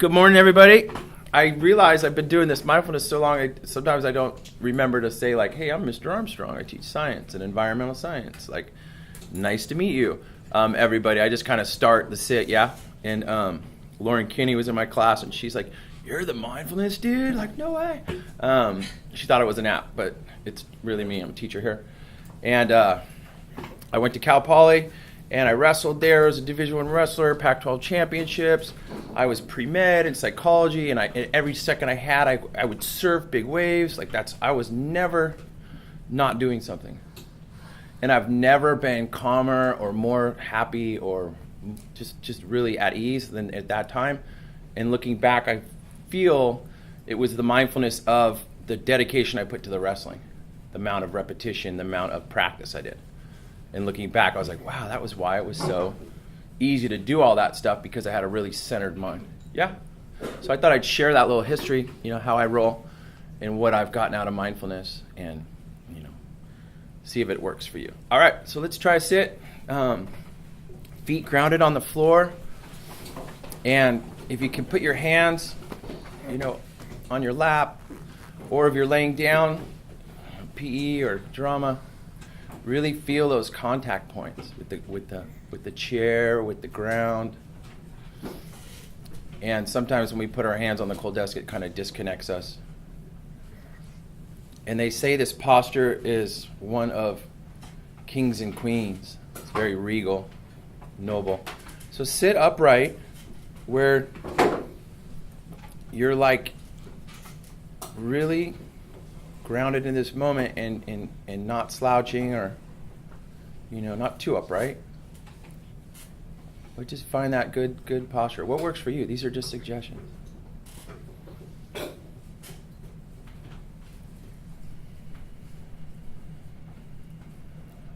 Good morning, everybody. I realize I've been doing this mindfulness so long, sometimes I don't remember to say, like, hey, I'm Mr. Armstrong. I teach science and environmental science. Like, nice to meet you, everybody. I just kind of start the sit, yeah? And Lauren Kinney was in my class, and she's like, you're the mindfulness dude? Like, no way. She thought it was an app, but it's really me. I'm a teacher here. And I went to Cal Poly, and I wrestled there as a Division I wrestler, Pac-12 championships. I was pre-med in psychology, and every second I had, I would surf big waves. Like I was never not doing something. And I've never been calmer or more happy or just really at ease than at that time. And looking back, I feel it was the mindfulness of the dedication I put to the wrestling, the amount of repetition, the amount of practice I did. And looking back, I was like, wow, that was why it was so easy to do all that stuff, because I had a really centered mind. Yeah? So I thought I'd share that little history, how I roll and what I've gotten out of mindfulness and, see if it works for you. All right, so let's try a sit. Feet grounded on the floor. And if you can put your hands, on your lap, or if you're laying down, PE or drama, really feel those contact points with the chair, with the ground. And sometimes when we put our hands on the cold desk, it kind of disconnects us. And they say this posture is one of kings and queens. It's very regal, noble. So sit upright where you're like really grounded in this moment and not slouching or, not too upright. But just find that good posture. What works for you? These are just suggestions.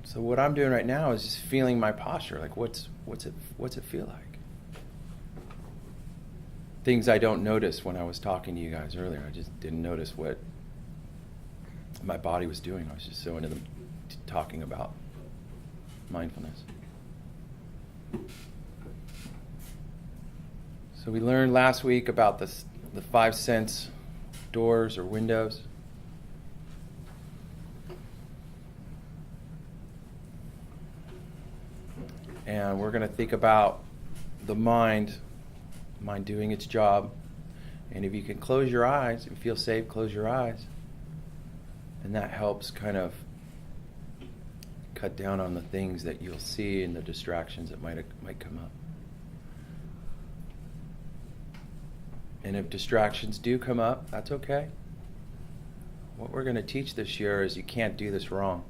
So what I'm doing right now is just feeling my posture. Like what's it feel like? Things I don't notice when I was talking to you guys earlier. I just didn't notice what my body was doing. I was just so into talking about mindfulness. So we learned last week about the 5 sense doors or windows. And we're going to think about the mind doing its job. And if you can close your eyes, if you feel safe, close your eyes. And that helps kind of cut down on the things that you'll see and the distractions that might come up. And if distractions do come up, that's okay. What we're going to teach this year is you can't do this wrong.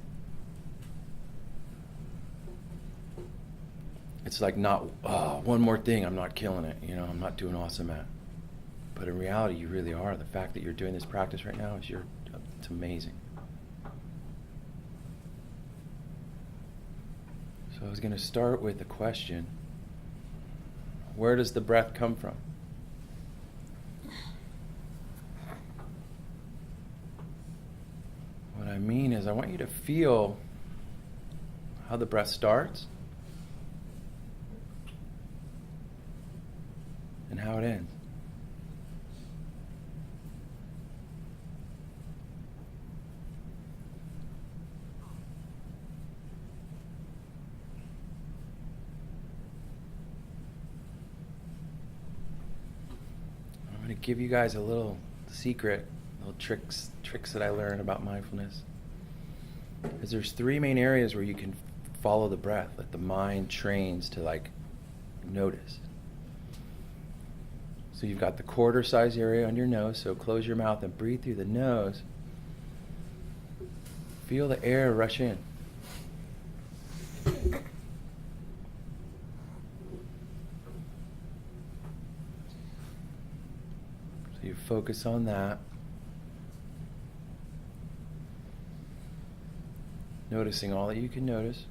It's like not, one more thing, I'm not killing it, I'm not doing awesome at. But in reality, you really are. The fact that you're doing this practice right now it's amazing. So I was going to start with a question. Where does the breath come from? What I mean is I want you to feel how the breath starts and how it ends. I'm going to give you guys a little secret, little tricks that I learned about mindfulness. Because there's 3 main areas where you can follow the breath, that the mind trains to notice. So you've got the quarter size area on your nose, so close your mouth and breathe through the nose. Feel the air rush in. So you focus on that. Noticing all that you can notice.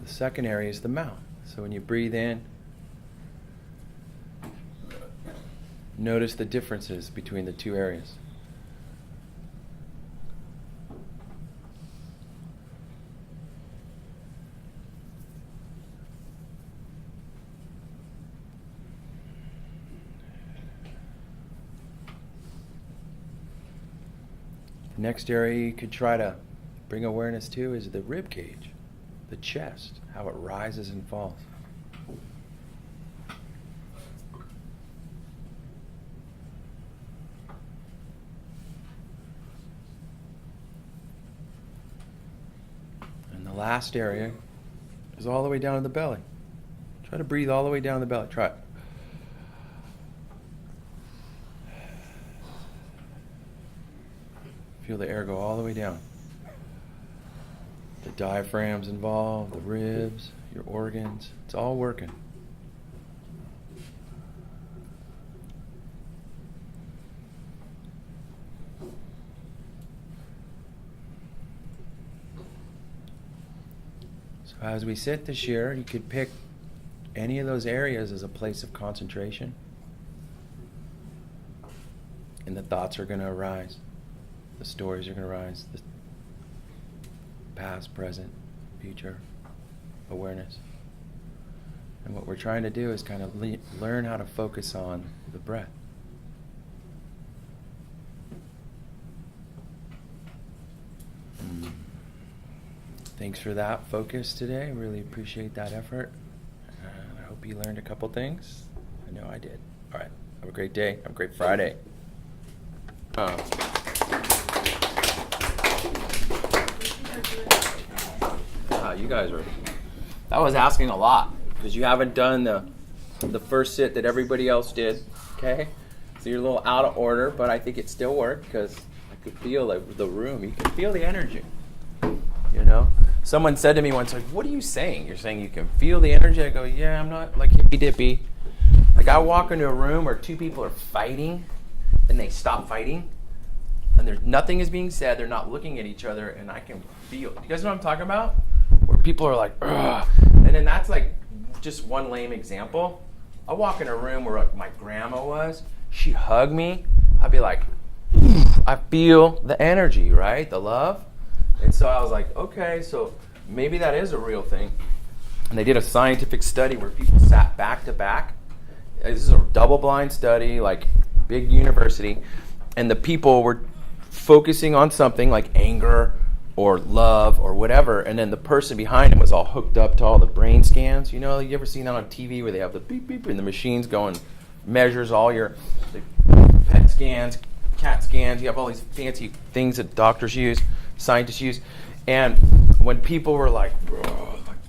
The second area is the mouth. So when you breathe in, notice the differences between the 2 areas. Next area you could try to bring awareness to is the rib cage, the chest, how it rises and falls. And the last area is all the way down to the belly. Try to breathe all the way down the belly. Try it. Feel the air go all the way down. The diaphragm's involved, the ribs, your organs. It's all working. So as we sit this year, you could pick any of those areas as a place of concentration. And the thoughts are going to arise. The stories are going to arise. The past, present, future, awareness. And what we're trying to do is kind of learn how to focus on the breath. Thanks for that focus today. Really appreciate that effort. And I hope you learned a couple things. I know I did. All right. Have a great day. Have a great Friday. You guys are... That was asking a lot because you haven't done the first sit that everybody else did. Okay? So you're a little out of order, but I think it still worked because I could feel the room. You can feel the energy. You know? Someone said to me once, like, what are you saying? You're saying you can feel the energy? I go, yeah, I'm not like hippy dippy. Like I walk into a room where two people are fighting and they stop fighting and there's nothing is being said. They're not looking at each other and I can feel. You guys know what I'm talking about? Where people are like, ugh. And then that's like just one lame example. I walk in a room where like my grandma was. She hugged me. I'd be like, I feel the energy, right? The love. And so I was like, okay, so maybe that is a real thing. And they did a scientific study where people sat back to back. This is a double-blind study, like big university. And the people were focusing on something like anger or love or whatever. And then the person behind them was all hooked up to all the brain scans. You know, you ever seen that on TV where they have the beep, beep, and the machine's going, measures all your PET scans, CAT scans. You have all these fancy things that doctors use, scientists use. And when people were like,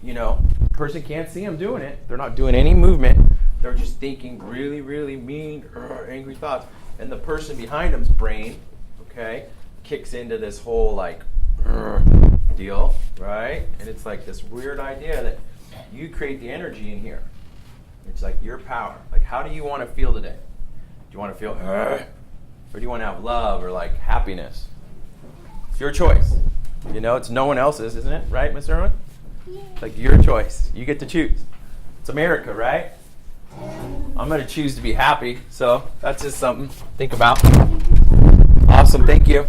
you know, the person can't see them doing it. They're not doing any movement. They're just thinking really, really mean, angry thoughts. And the person behind them's brain, okay, kicks into this whole like deal, right? And it's like this weird idea that you create the energy in here. It's like your power. Like, how do you want to feel today? Do you want to feel, or do you want to have love or like happiness? It's your choice. You know, it's no one else's, isn't it? Right, Mr. Irwin? Yeah. Like your choice. You get to choose. It's America, right? I'm going to choose to be happy. So that's just something to think about. Awesome. Thank you.